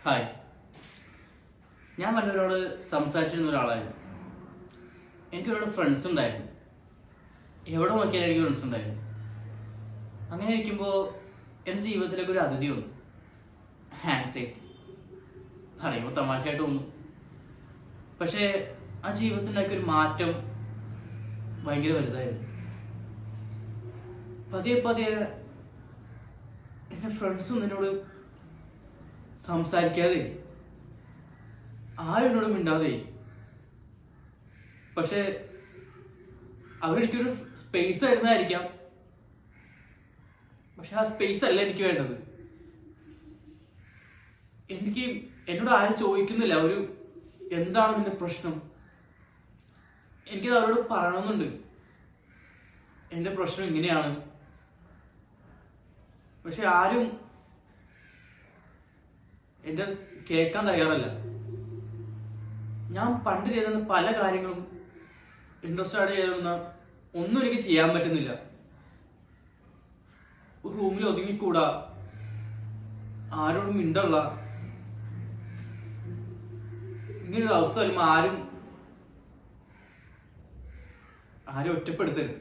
Hi, ഞാൻ പലരോട് സംസാരിച്ചിരുന്ന ഒരാളായിരുന്നു. എനിക്ക് ഒരുപാട് ഫ്രണ്ട്സ് ഉണ്ടായിരുന്നു. എവിടെ നോക്കിയാലും എനിക്ക് ഫ്രണ്ട്സ് ഉണ്ടായിരുന്നു. അങ്ങനെ ഇരിക്കുമ്പോൾ എൻ്റെ ജീവിതത്തിലേക്ക് ഒരു അതിഥി വന്നു. ആൻസൈറ്റി പറയുമ്പോൾ തമാശയായിട്ട് തോന്നും. പക്ഷേ ആ ജീവിതത്തിൻ്റെയൊക്കെ ഒരു മാറ്റം ഭയങ്കര വലുതായിരുന്നു. പതിയെ പതിയെ എൻ്റെ ഫ്രണ്ട്സും എന്നോട് സംസാരിക്കാതെ, ആരും എന്നോട് മിണ്ടാതെ. പക്ഷെ അവരെനിക്കൊരു സ്പേസ് ആയിരുന്നായിരിക്കാം, പക്ഷെ ആ സ്പേസ് അല്ല എനിക്ക് വേണ്ടത്. എന്നോട് ആരും ചോദിക്കുന്നില്ല ഒരു എന്താണ് നിന്റെ പ്രശ്നം. എനിക്കത് അവരോട് പറയണമെന്നുണ്ട്, എന്റെ പ്രശ്നം ഇങ്ങനെയാണ്. പക്ഷെ ആരും എന്റെ കേൾക്കാൻ തയ്യാറല്ല. ഞാൻ പണ്ട് ചെയ്തിരുന്ന പല കാര്യങ്ങളും ഇൻട്രസ്റ്റഡ് ചെയ്തിരുന്ന ഒന്നും എനിക്ക് ചെയ്യാൻ പറ്റുന്നില്ല. ഒരു റൂമിൽ ഒതുങ്ങിക്കൂടാ, ആരോടും മിണ്ടല്ല. ഇങ്ങനൊരു അവസ്ഥ വരുമ്പോ ആരും ഒറ്റപ്പെടുത്തരുത്.